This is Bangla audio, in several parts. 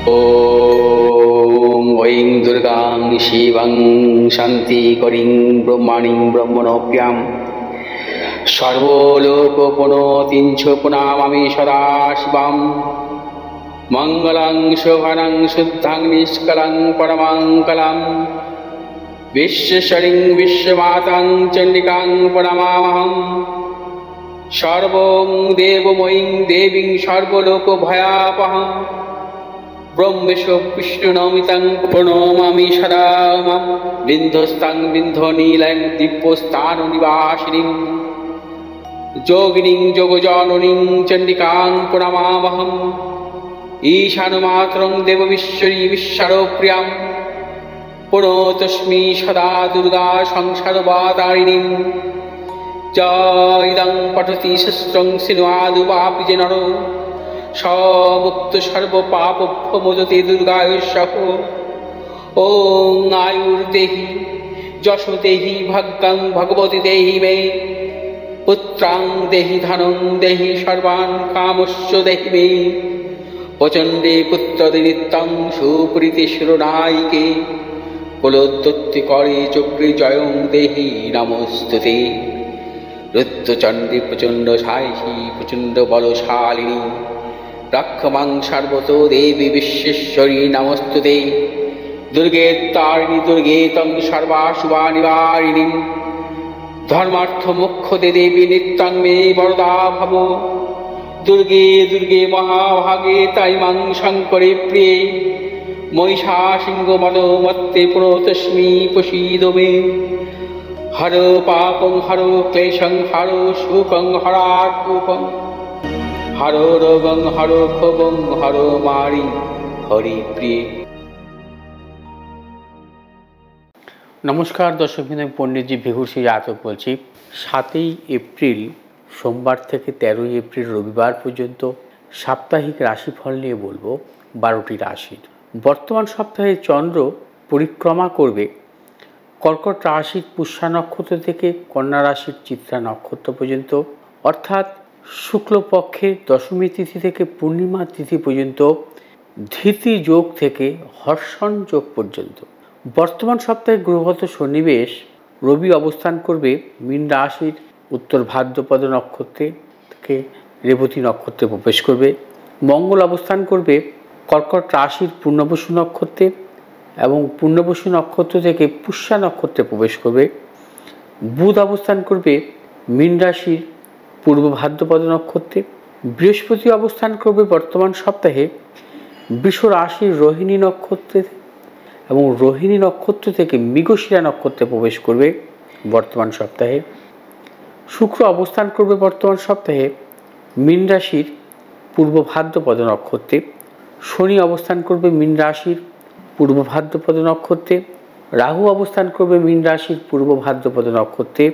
ॐ ऐं दुर्गां शिवं शान्तिकरीं ब्रह्मणीं ब्रह्मणोऽप्यां सर्वलोकपुनोतीं च पुनामामि सदा शिवां मङ्गलं शोभनं शुद्धं निष्कलं परमङ्गलं विश्वेश्वरीं विश्वमातां चण्डिकां प्रणमामहं सर्वं देवमयीं देवीं सर्वलोकभयापहं ब्रह्मेशो विष्णुनमितं प्रणमामि सदा बिन्धस्तां बिन्धनीलं दिव्यस्थाननिवासिनीं योगिनीं योगजननीं चण्डिकां प्रणमामहम् ईशानमात्रं देवविश्वरी विश्वप्रियां प्रणतोऽस्मि सदा दुर्गा संसारवातारिणीं इदं पठति शस्त्रं सिन्वादुवापि च नरो मुक्त सर्वपापभ्यो मोचते दुर्गायुष्यः। ॐ आयुर्देहि यशो देहि भाग्यं भगवती देहि मे पुत्रां देहि धनं देहि सर्वान् कामस्य देहि मे प्रचण्डे पुत्रदे नित्यं सुप्रीति शिरोनायिके कुलोत्पत्ति करे चक्रे जयं देहि नमोस्तुते। रुद्रचण्डी प्रचण्ड सायिषी प्रचण्ड बलशालिनी रक्षमां सर्वतो देवी विश्वेश्वरी नमोस्तुते। दुर्गे तारिणी दुर्गे तं सर्वाशुभानिवारिणीं धर्मार्थ मोक्षदे देवी नित्यं मे वरदा भव। दुर्गे दुर्गे महाभागे ताइमां शङ्करे प्रिये महिषासिंहमदोमत्ते प्रणतोऽस्मि प्रसीद मे। हरो पापं हरो क्लेशं हरो शोकं हरात्मकं हरो रोगं हरो क्षोभं हरो मारि हरि प्रिय। নমস্কার দর্শক বিন্দু, আমি পণ্ডিতজি ভিঘুরসি জাতক বলছি। 7ই এপ্রিল সোমবার থেকে 13ই এপ্রিল রবিবার পর্যন্ত সাপ্তাহিক রাশিফল নিয়ে বলবো 12টি রাশির। বর্তমান সপ্তাহে চন্দ্র পরিক্রমা করবে কর্কট রাশির পুষ্যা নক্ষত্র থেকে কন্যা রাশির চিত্রা নক্ষত্র পর্যন্ত, অর্থাৎ শুক্লপক্ষের দশমী তিথি থেকে পূর্ণিমা তিথি পর্যন্ত, ধৃতি যোগ থেকে হর্ষণ যোগ পর্যন্ত। বর্তমান সপ্তাহে গ্রহগত সন্নিবেশ, রবি অবস্থান করবে মীন রাশির উত্তর ভাদ্রপদ নক্ষত্রে থেকে রেবতী নক্ষত্রে প্রবেশ করবে। মঙ্গল অবস্থান করবে কর্কট রাশির পূর্ণবসু নক্ষত্রে এবং পূর্ণবসু নক্ষত্র থেকে পুষ্যা নক্ষত্রে প্রবেশ করবে। বুধ অবস্থান করবে মীন রাশির পূর্ব ভাদ্রপদ নক্ষত্রে। বৃহস্পতি অবস্থান করবে বর্তমান সপ্তাহে বৃষ রাশির রোহিণী নক্ষত্রে এবং রোহিণী নক্ষত্র থেকে মৃগশিরা নক্ষত্রে প্রবেশ করবে বর্তমান সপ্তাহে। শুক্র অবস্থান করবে বর্তমান সপ্তাহে মীন রাশির পূর্ব ভাদ্রপদ নক্ষত্রে। শনি অবস্থান করবে মীন রাশির পূর্ব ভাদ্রপদ নক্ষত্রে। রাহু অবস্থান করবে মীন রাশির পূর্ব ভাদ্রপদ নক্ষত্রে।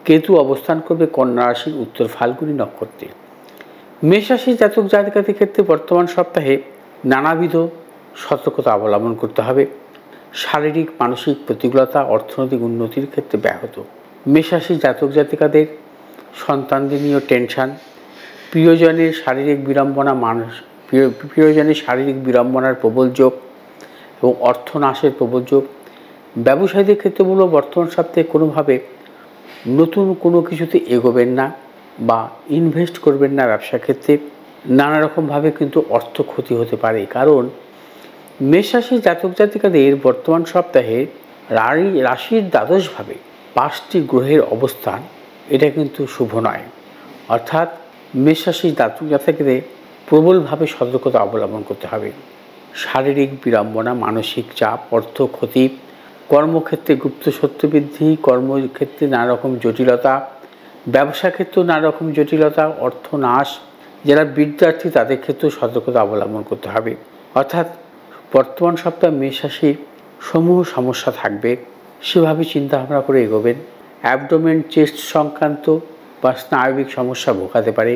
কেতু অবস্থান করবে কন্যা রাশির উত্তর ফাল্গুনী নক্ষত্রে। মেষ রাশির জাতক জাতিকাদের ক্ষেত্রে বর্তমান সপ্তাহে নানাবিধ সতর্কতা অবলম্বন করতে হবে। শারীরিক মানসিক প্রতিকূলতা অর্থনৈতিক উন্নতির ক্ষেত্রে ব্যাহত। মেষ রাশির জাতক জাতিকাদের সন্তানদের নিয়ে টেনশন, প্রিয়জনের শারীরিক বিড়ম্বনা, প্রিয়জনের শারীরিক বিড়ম্বনার প্রবল যোগ এবং অর্থনাশের প্রবল যোগ। ব্যবসায়ীদের ক্ষেত্রে বলব বর্তমান সপ্তাহে কোনোভাবে নতুন কোনো কিছুতে এগোবেন না বা ইনভেস্ট করবেন না। ব্যবসা ক্ষেত্রে নানা রকমভাবে কিন্তু অর্থ ক্ষতি হতে পারে, কারণ মেষ রাশির জাতক জাতিকাদের বর্তমান সপ্তাহে রাশির দ্বাদশভাবে 5টি গ্রহের অবস্থান, এটা কিন্তু শুভ নয়। অর্থাৎ মেষ রাশির জাতক জাতিকাদের প্রবলভাবে সতর্কতা অবলম্বন করতে হবে। শারীরিক বিড়ম্বনা, মানসিক চাপ, অর্থ ক্ষতি, কর্মক্ষেত্রে গুপ্ত শত্রু বৃদ্ধি, কর্মক্ষেত্রে নানা রকম জটিলতা, ব্যবসা ক্ষেত্রেও নানা রকম জটিলতা, অর্থনাশ। যারা বিদ্যার্থী তাদের ক্ষেত্রেও সতর্কতা অবলম্বন করতে হবে। অর্থাৎ বর্তমান সপ্তাহে মেষ রাশির সমূহ সমস্যা থাকবে, সেভাবে চিন্তাভাবনা করে এগোবেন। অ্যাবডোমেন, চেস্ট সংক্রান্ত বা স্নায়বিক সমস্যা ভোগাতে পারে।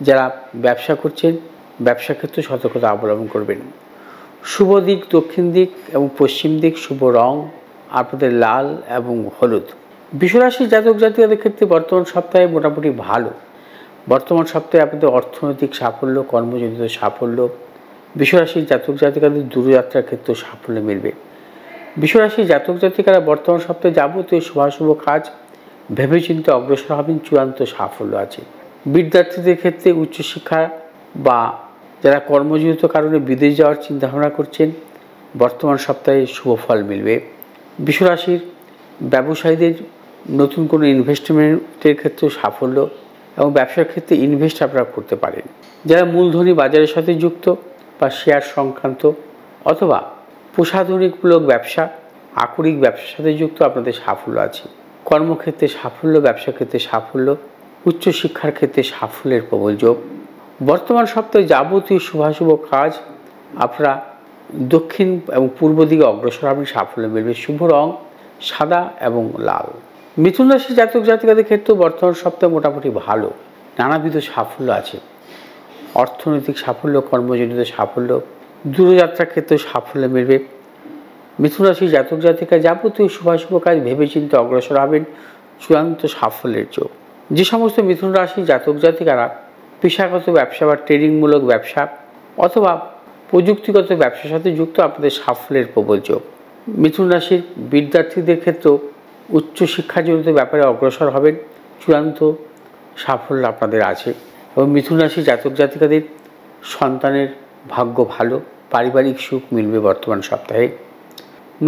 যারা ব্যবসা করছেন ব্যবসা ক্ষেত্রে সতর্কতা অবলম্বন করবেন। শুভ দিক দক্ষিণ দিক এবং পশ্চিম দিক, শুভ রং আপনাদের লাল এবং হলুদ। বৃষ রাশির জাতক জাতিকাদের ক্ষেত্রে বর্তমান সপ্তাহে মোটামুটি ভালো। বর্তমান সপ্তাহে আপনাদের অর্থনৈতিক সাফল্য, কর্মজনিত সাফল্য বিশ্বরাশির জাতক জাতিকাদের দূরযাত্রার ক্ষেত্রে সাফল্য মিলবে। বিশ্বরাশির জাতক জাতিকারা বর্তমান সপ্তাহে যাবতীয় শুভাশুভ কাজ ভেবেচিন্তে অগ্রসর হবেন, চূড়ান্ত সাফল্য আছে। বিদ্যার্থীদের ক্ষেত্রে উচ্চশিক্ষা বা যারা কর্মজীবিত কারণে বিদেশ যাওয়ার চিন্তাভাবনা করছেন, বর্তমান সপ্তাহে শুভ ফল মিলবে। বিশ্বরাশির ব্যবসায়ীদের নতুন কোনো ইনভেস্টমেন্টের ক্ষেত্রে সাফল্য এবং ব্যবসার ক্ষেত্রে ইনভেস্ট আপনারা করতে পারেন। যারা মূলধনী বাজারের সাথে যুক্ত বা শেয়ার সংক্রান্ত অথবা প্রসাধনিকমূলক ব্যবসা, আকরিক ব্যবসার সাথে যুক্ত, আপনাদের সাফল্য আছে। কর্মক্ষেত্রে সাফল্য, ব্যবসা ক্ষেত্রে সাফল্য, উচ্চশিক্ষার ক্ষেত্রে সাফল্যের প্রবল যোগ। বর্তমান সপ্তাহে যাবতীয় শুভাশুভ কাজ আপনারা দক্ষিণ এবং পূর্ব দিকে অগ্রসর হবেন, সাফল্য মিলবে। শুভ রং সাদা এবং লাল। মিথুন রাশি জাতক জাতিকাদের ক্ষেত্রে বর্তমান সপ্তাহে মোটামুটি ভালো, নানাবিধ সাফল্য আছে। অর্থনৈতিক সাফল্য, কর্মজনিত সাফল্য, দূরযাত্রার ক্ষেত্রে সাফল্য মিলবে। মিথুন রাশি জাতক জাতিকা যাবতীয় শুভাশুভ কাজ ভেবেচিন্তে অগ্রসর হবেন, চূড়ান্ত সাফল্যের যোগ। যে সমস্ত মিথুন রাশি জাতক জাতিকারা পেশাগত ব্যবসা বা ট্রেডিংমূলক ব্যবসা অথবা প্রযুক্তিগত ব্যবসার সাথে যুক্ত, আপনাদের সাফল্যের প্রবল যোগ। মিথুন রাশির বিদ্যার্থীদের ক্ষেত্রেও উচ্চশিক্ষাজনিত ব্যাপারে অগ্রসর হবেন, চূড়ান্ত সাফল্য আপনাদের আছে। এবং মিথুন রাশি জাতক জাতিকাদের সন্তানের ভাগ্য ভালো, পারিবারিক সুখ মিলবে বর্তমান সপ্তাহে।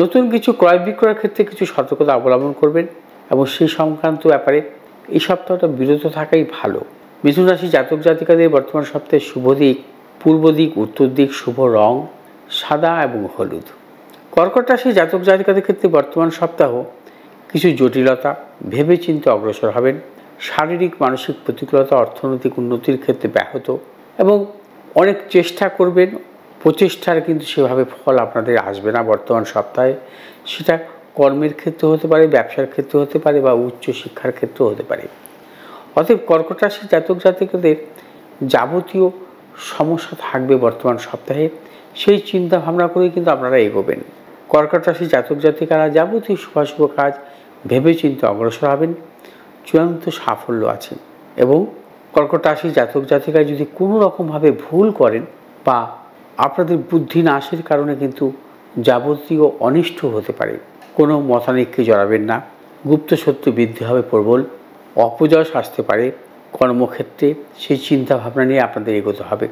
নতুন কিছু ক্রয় বিক্রয়ের ক্ষেত্রে কিছু সতর্কতা অবলম্বন করবেন এবং সেই সংক্রান্ত ব্যাপারে এই সপ্তাহটা বিরত থাকাই ভালো। মিথুন রাশি জাতক জাতিকাদের বর্তমান সপ্তাহে শুভ দিক পূর্ব দিক, উত্তর দিক, শুভ রং সাদা এবং হলুদ। কর্কট রাশি জাতক জাতিকাদের ক্ষেত্রে বর্তমান সপ্তাহ কিছু জটিলতা, ভেবেচিন্তে অগ্রসর হবেন। শারীরিক মানসিক প্রতিকূলতা অর্থনৈতিক উন্নতির ক্ষেত্রে ব্যাহত এবং অনেক চেষ্টা করবেন, প্রচেষ্টার কিন্তু সেভাবে ফল আপনাদের আসবে না বর্তমান সপ্তাহে। সেটা কর্মের ক্ষেত্রে হতে পারে, ব্যবসার ক্ষেত্রে হতে পারে বা উচ্চশিক্ষার ক্ষেত্রেও হতে পারে। অতএব কর্কট রাশি জাতক জাতিকাদের যাবতীয় সমস্যা থাকবে বর্তমান সপ্তাহে, সেই চিন্তা ভাবনা করেই কিন্তু আপনারা এগোবেন। কর্কট রাশি জাতক জাতিকারা যাবতীয় শুভাশুভ কাজ ভেবেচিন্তে অগ্রসর হবেন, চূড়ান্ত সাফল্য আছে। এবং কর্কট রাশি জাতক জাতিকা যদি কোনো রকমভাবে ভুল করেন বা আপনাদের বুদ্ধি নাশের কারণে কিন্তু যাবতীয় অনিষ্ট হতে পারে। কোনো মতানৈক্যে জড়াবেন না, গুপ্ত শত্রু বৃদ্ধি হবে প্রবল, অপযশ আসতে পারে কর্মক্ষেত্রে, সেই চিন্তা ভাবনা নিয়ে আপনাদের এগোতে হবে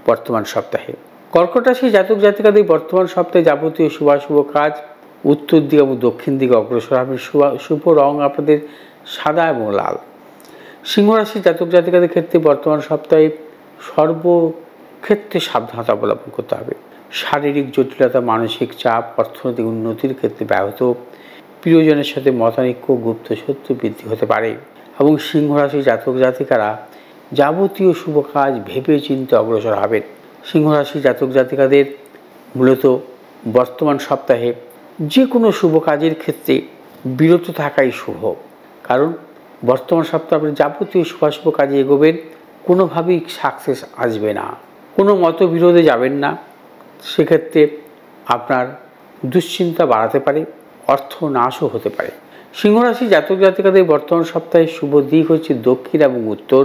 বর্তমান সপ্তাহে। কর্কট রাশি জাতক জাতিকাদের বর্তমান সপ্তাহে যাবতীয় শুভাশুভ কাজ উত্তর দিকে এবং দক্ষিণ দিকে অগ্রসর হবে। শুভ রং আপনাদের সাদা এবং লাল। সিংহ রাশি জাতক জাতিকাদের ক্ষেত্রে বর্তমান সপ্তাহে সর্বক্ষেত্রে সাবধানতা অবলম্বন করতে হবে। শারীরিক জটিলতা, মানসিক চাপ, অর্থনৈতিক উন্নতির ক্ষেত্রে ব্যাহত, প্রিয়জনের সাথে মতানৈক্য, গুপ্ত শত্রু বৃদ্ধি হতে পারে। এবং সিংহ রাশি জাতক জাতিকারা যাবতীয় শুভ কাজ ভেবে চিন্তে অগ্রসর হবেন। সিংহ রাশি জাতক জাতিকাদের মূলত বর্তমান সপ্তাহে যে কোনো শুভ কাজের ক্ষেত্রে বিরত থাকাই শুভ, কারণ বর্তমান সপ্তাহে আপনি যাবতীয় শুভাশুভ কাজে এগোবেন, কোনোভাবেই সাকসেস আসবে না, কোনো মতবিরোধে যাবেন না। সেক্ষেত্রে আপনার দুশ্চিন্তা বাড়াতে পারে, অর্থ নাশও হতে পারে। সিংহরাশি জাতক জাতিকাদের বর্তমান সপ্তাহে শুভ দিক হচ্ছে দক্ষিণ এবং উত্তর,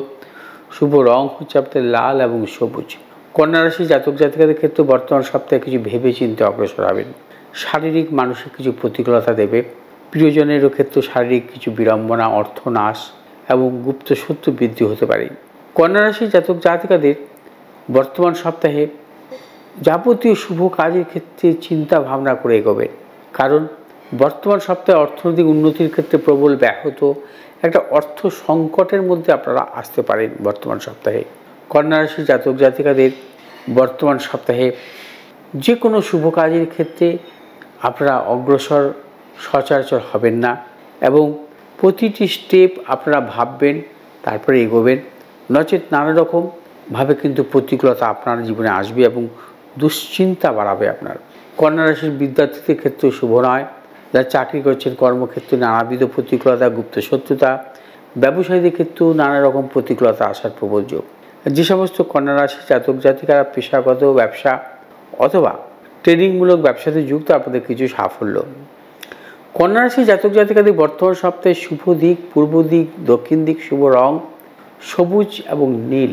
শুভ রং হচ্ছে আপনাদের লাল এবং সবুজ। কন্যা রাশি জাতক জাতিকাদের ক্ষেত্রে বর্তমান সপ্তাহে কিছু ভেবে চিন্তে অগ্রসর হবেন। শারীরিক মানসিক কিছু প্রতিকূলতা দেবে, প্রিয়জনেরও ক্ষেত্রে শারীরিক কিছু বিড়ম্বনা, অর্থ নাশ এবং গুপ্ত শত্রু বৃদ্ধি হতে পারে। কন্যা রাশি জাতক জাতিকাদের বর্তমান সপ্তাহে যাবতীয় শুভ কাজের ক্ষেত্রে চিন্তা ভাবনা করে এগোবেন, কারণ বর্তমান সপ্তাহে অর্থনৈতিক উন্নতির ক্ষেত্রে প্রবল ব্যাহত, একটা অর্থ সংকটের মধ্যে আপনারা আসতে পারেন বর্তমান সপ্তাহে। কন্যা রাশি জাতক জাতিকাদের বর্তমান সপ্তাহে যে কোনো শুভ কাজের ক্ষেত্রে আপনারা অগ্রসর সচরাচর হবেন না এবং প্রতিটি স্টেপ আপনারা ভাববেন তারপরে এগোবেন, নচেত নানা রকমভাবে কিন্তু প্রতিকূলতা আপনার জীবনে আসবে এবং দুশ্চিন্তা বাড়াবে আপনার। কন্যা রাশির বিদ্যার্থীদের ক্ষেত্রে শুভ নয়, যারা চাকরি করছেন কর্মক্ষেত্রে নানাবিধ প্রতিকূলতা, গুপ্ত শত্রুতা, ব্যবসায়ীদের ক্ষেত্রেও নানা রকম প্রতিকূলতা আসার প্রবল যোগ। যে সমস্ত কন্যা রাশি জাতক জাতিকারা পেশাগত ব্যবসা অথবা ট্রেডিংমূলক ব্যবসাতে যুক্ত, আপনাদের কিছু সাফল্য। কন্যা রাশি জাতক জাতিকাদের বর্তমান সপ্তাহে শুভ দিক পূর্ব দিক, দক্ষিণ দিক, শুভ রং সবুজ এবং নীল।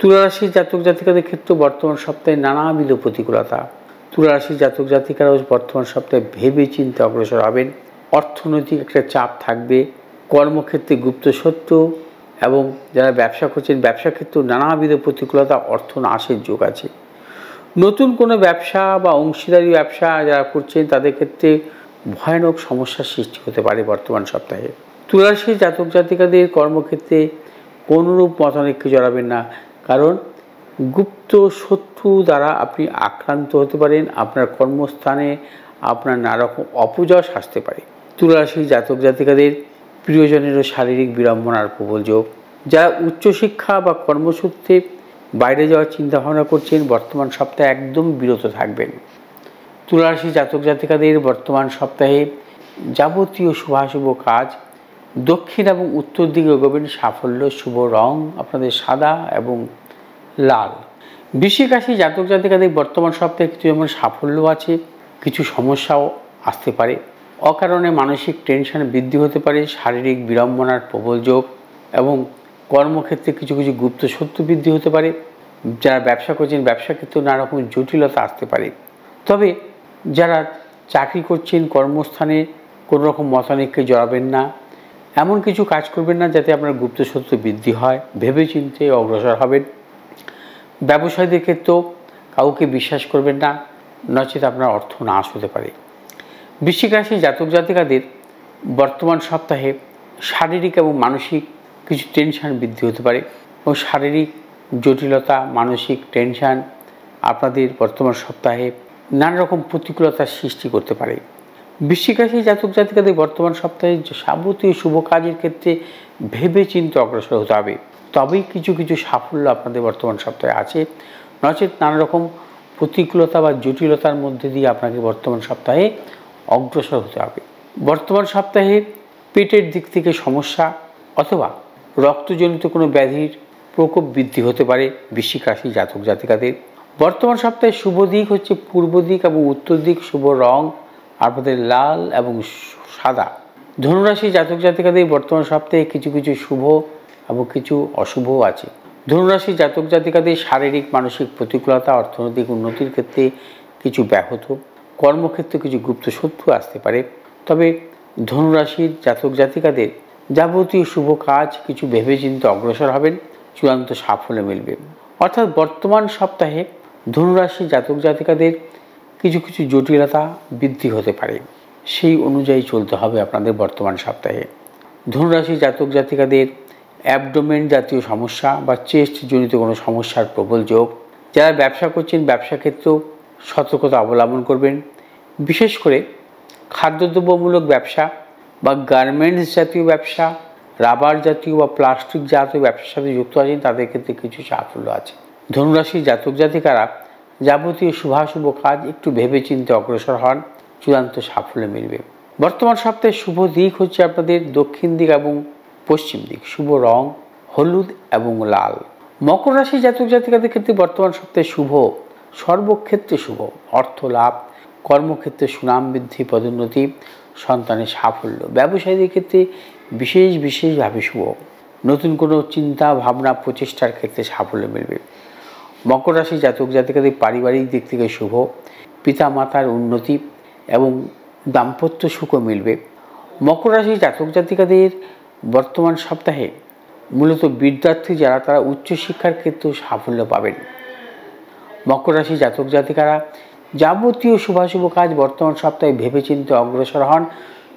তুলা রাশির জাতক জাতিকাদের ক্ষেত্রে বর্তমান সপ্তাহে নানাবিধ প্রতিকূলতা। তুলা রাশির জাতক জাতিকারাও বর্তমান সপ্তাহে ভেবে চিন্তে অগ্রসর হবেন। অর্থনৈতিক একটা চাপ থাকবে, কর্মক্ষেত্রে গুপ্ত সত্য, এবং যারা ব্যবসা করছেন ব্যবসা ক্ষেত্রেও নানাবিধ প্রতিকূলতা, অর্থ নাশের যোগ আছে। নতুন কোনো ব্যবসা বা অংশীদারি ব্যবসা যারা করছেন তাদের ক্ষেত্রে ভয়ানক সমস্যার সৃষ্টি হতে পারে বর্তমান সপ্তাহে। তুলা রাশির জাতক জাতিকাদের কর্মক্ষেত্রে কোনোরূপ মতানৈক্যে জড়াবেন না, কারণ গুপ্ত শত্রু দ্বারা আপনি আক্রান্ত হতে পারেন। আপনার কর্মস্থানে আপনার নানা রকম অপযশ আসতে পারে। তুলা রাশির জাতক জাতিকাদের প্রিয়জনেরও শারীরিক বিড়ম্বনার প্রবল যোগ। যারা উচ্চশিক্ষা বা কর্মসূত্রে বাইরে যাওয়ার চিন্তাভাবনা করছেন বর্তমান সপ্তাহে একদম বিরত থাকবেন। তুলা রাশির জাতক জাতিকাদের বর্তমান সপ্তাহে যাবতীয় শুভাশুভ কাজ দক্ষিণ এবং উত্তর দিকে এগোবেন। সাফল্য, শুভ রং আপনাদের সাদা এবং লাল। বৃশ্চিক রাশি জাতক জাতিকাদের বর্তমান সপ্তাহে কিছু যেমন সাফল্য আছে, কিছু সমস্যাও আসতে পারে। অকারণে মানসিক টেনশন বৃদ্ধি হতে পারে, শারীরিক বিড়ম্বনার প্রবল যোগ, এবং কর্মক্ষেত্রে কিছু কিছু গুপ্ত শত্রু বৃদ্ধি হতে পারে। যারা ব্যবসা করছেন ব্যবসা ক্ষেত্রেও নানা রকম জটিলতা আসতে পারে। তবে যারা চাকরি করছেন কর্মস্থানে কোনো রকম মতানৈক্যে জড়াবেন না, এমন কিছু কাজ করবেন না যাতে আপনার গুপ্ত শত্রু বৃদ্ধি হয়। ভেবে চিন্তে অগ্রসর হবেন। ব্যবসায়ীদের ক্ষেত্রেও কাউকে বিশ্বাস করবেন না, নচেত আপনার অর্থ নাশ হতে পারে। বৃশ্চিক রাশির জাতক জাতিকাদের বর্তমান সপ্তাহে শারীরিক এবং মানসিক কিছু টেনশন বৃদ্ধি হতে পারে, এবং শারীরিক জটিলতা, মানসিক টেনশন আপনাদের বর্তমান সপ্তাহে নানা রকম প্রতিকূলতার সৃষ্টি করতে পারে। বৃশ্চিক রাশির জাতক জাতিকাদের বর্তমান সপ্তাহে যাবতীয় শুভ কাজের ক্ষেত্রে ভেবে চিন্তে অগ্রসর হতে হবে, তবেই কিছু কিছু সাফল্য আপনাদের বর্তমান সপ্তাহে আছে। নচেত নানা রকম প্রতিকূলতা বা জটিলতার মধ্যে দিয়ে আপনাকে বর্তমান সপ্তাহে অগ্রসর হতে হবে। বর্তমান সপ্তাহে পেটের দিক থেকে সমস্যা অথবা রক্তজনিত কোনো ব্যাধির প্রকোপ বৃদ্ধি হতে পারে বৃশ্চিক রাশির জাতক জাতিকাদের। বর্তমান সপ্তাহে শুভ দিক হচ্ছে পূর্ব দিক এবং উত্তর দিক। শুভ রং আপনাদের লাল এবং সাদা। ধনুরাশি জাতক জাতিকাদের বর্তমান সপ্তাহে কিছু কিছু শুভ এবং কিছু অশুভও আছে। ধনুরাশি জাতক জাতিকাদের শারীরিক মানসিক প্রতিকূলতা, অর্থনৈতিক উন্নতির ক্ষেত্রে কিছু ব্যাহত, কর্মক্ষেত্রে কিছু গুপ্ত শত্রু আসতে পারে। তবে ধনুরাশির জাতক জাতিকাদের যাবতীয় শুভ কাজ কিছু ভেবেচিন্তে অগ্রসর হবেন, চূড়ান্ত সাফল্য মিলবে। অর্থাৎ বর্তমান সপ্তাহে ধনুরাশি জাতক জাতিকাদের কিছু কিছু জটিলতা বৃদ্ধি হতে পারে, সেই অনুযায়ী চলতে হবে আপনাদের বর্তমান সপ্তাহে। ধনুরাশি জাতক জাতিকাদের অ্যাবডোমেন জাতীয় সমস্যা বা চেস্ট জনিত কোনো সমস্যার প্রবল যোগ। যারা ব্যবসা করছেন ব্যবসা ক্ষেত্রেও সতর্কতা অবলম্বন করবেন। বিশেষ করে খাদ্যদ্রব্যমূলক ব্যবসা বা গার্মেন্টস জাতীয় ব্যবসা, রাবার জাতীয় বা প্লাস্টিক জাতীয় ব্যবসার সাথে যুক্ত আছেন তাদের ক্ষেত্রে কিছু সাফল্য আছে। ধনুরাশির জাতক জাতিকারা যাবতীয় শুভাশুভ কাজ একটু ভেবে চিন্তে অগ্রসর হন, চূড়ান্ত সাফল্য মিলবে। বর্তমান সপ্তাহে শুভ দিক হচ্ছে আপনাদের দক্ষিণ দিক এবং পশ্চিম দিক। শুভ রং হলুদ এবং লাল। মকর রাশি জাতক জাতিকাদের ক্ষেত্রে বর্তমান সপ্তাহে শুভ, সর্বক্ষেত্রে শুভ, অর্থ লাভ, কর্মক্ষেত্রে সুনাম বৃদ্ধি, পদোন্নতি, সন্তানের সাফল্য। ব্যবসায়ীদের ক্ষেত্রে বিশেষভাবে শুভ, নতুন কোনো চিন্তা ভাবনা প্রচেষ্টার ক্ষেত্রে সাফল্য মিলবে। মকর রাশি জাতক জাতিকাদের পারিবারিক দিক থেকে শুভ, পিতা মাতার উন্নতি এবং দাম্পত্য সুখও মিলবে। মকর রাশি জাতক জাতিকাদের বর্তমান সপ্তাহে মূলত বিদ্যার্থী যারা তারা উচ্চশিক্ষার ক্ষেত্রেও সাফল্য পাবেন। মকর রাশি জাতক জাতিকারা যাবতীয় শুভাশুভ কাজ বর্তমান সপ্তাহে ভেবেচিন্তে অগ্রসর হন,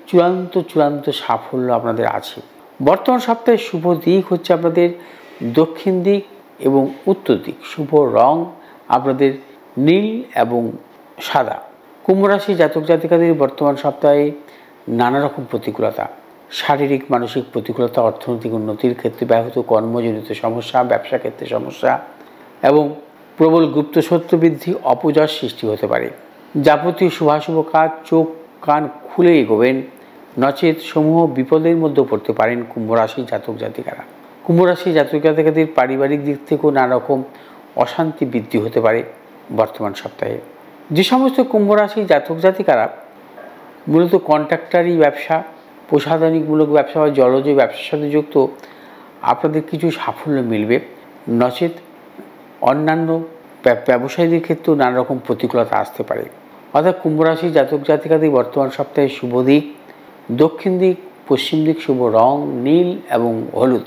চূড়ান্ত সাফল্য আপনাদের আছে। বর্তমান সপ্তাহে শুভ দিক হচ্ছে আপনাদের দক্ষিণ দিক এবং উত্তর দিক। শুভ রং আপনাদের নীল এবং সাদা। কুম্ভ রাশি জাতক জাতিকাদের বর্তমান সপ্তাহে নানা রকম প্রতিকূলতা, শারীরিক মানসিক প্রতিকূলতা, অর্থনৈতিক উন্নতির ক্ষেত্রে ব্যাহত, কর্মজনিত সমস্যা, ব্যবসা ক্ষেত্রে সমস্যা এবং প্রবল গুপ্ত শত্রু বৃদ্ধি, অপযশ সৃষ্টি হতে পারে। যাবতীয় শুভাশুভ কাজ চোখ কান খুলে এগোবেন, নচেত সমূহ বিপদের মধ্যে পড়তে পারেন কুম্ভ রাশি জাতক জাতিকারা। কুম্ভ রাশি জাতক জাতিকাদের পারিবারিক দিক থেকেও নানা রকম অশান্তি বৃদ্ধি হতে পারে বর্তমান সপ্তাহে। যে সমস্ত কুম্ভ রাশি জাতক জাতিকারা মূলত কন্ট্রাক্টারি ব্যবসা, প্রসাধনিকমূলক ব্যবসা বা জলজ ব্যবসার সাথে যুক্ত, আপনাদের কিছু সাফল্য মিলবে, নচেত অন্যান্য ব্যবসায়ীদের ক্ষেত্রেও নানা রকম প্রতিকূলতা আসতে পারে। অর্থাৎ কুম্ভ রাশি জাতক জাতিকাদের বর্তমান সপ্তাহে শুভ দিক দক্ষিণ দিক, পশ্চিম দিক শুভ রং নীল এবং হলুদ।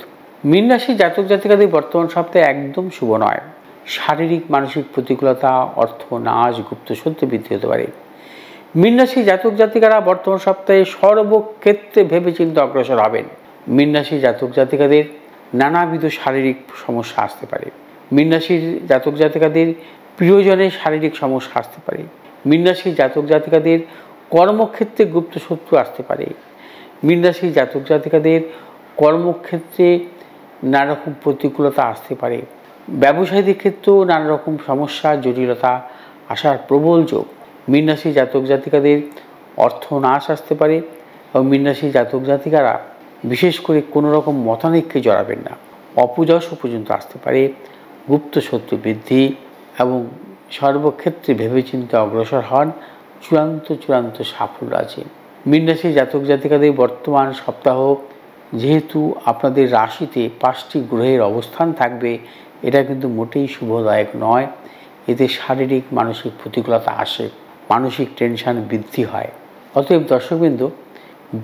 মীন রাশি জাতক জাতিকাদের বর্তমান সপ্তাহে একদম শুভ নয়। শারীরিক মানসিক প্রতিকূলতা, অর্থ নাশ, গুপ্তসত্ত্বে বৃদ্ধি হতে পারে। মীন রাশি জাতক জাতিকারা বর্তমান সপ্তাহে সর্বক্ষেত্রে ভেবেচিন্তে অগ্রসর হবেন। মীন রাশি জাতক জাতিকাদের নানাবিধ শারীরিক সমস্যা আসতে পারে। মীন রাশির জাতক জাতিকাদের প্রিয়জনের শারীরিক সমস্যা আসতে পারে। মীন রাশির জাতক জাতিকাদের কর্মক্ষেত্রে গুপ্ত শত্রু আসতে পারে। মীন রাশির জাতক জাতিকাদের কর্মক্ষেত্রে নানা রকম প্রতিকূলতা আসতে পারে। ব্যবসায়ীদের ক্ষেত্রেও নানা রকম সমস্যা জটিলতা আসার প্রবল যোগ। মীন রাশির জাতক জাতিকাদের অর্থ নাশ আসতে পারে এবং মীন রাশির জাতক জাতিকারা বিশেষ করে কোনো রকম মতানৈক্যে জড়াবেন না। অপযশও পর্যন্ত আসতে পারে। গুপ্ত শত্রু বৃদ্ধি এবং সর্বক্ষেত্রে ভেবেচিন্তে অগ্রসর হন। চূড়ান্ত সাফল্য আছে। মীন রাশির জাতক জাতিকাদের বর্তমান সপ্তাহ যেহেতু আপনাদের রাশিতে 5টি গ্রহের অবস্থান থাকবে, এটা কিন্তু মোটেই শুভদায়ক নয়। এতে শারীরিক মানসিক প্রতিকূলতা আসে, মানসিক টেনশন বৃদ্ধি হয়। অতএব দর্শকবৃন্দ,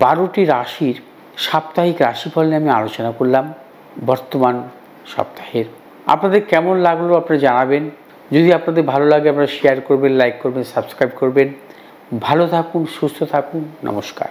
12টি রাশির সাপ্তাহিক রাশিফল নিয়ে আমি আলোচনা করলাম বর্তমান সপ্তাহের। আপনাদের কেমন লাগলো আপনারা জানাবেন। যদি আপনাদের ভালো লাগে আপনারা শেয়ার করবেন, লাইক করবেন, সাবস্ক্রাইব করবেন। ভালো থাকুন, সুস্থ থাকুন। নমস্কার।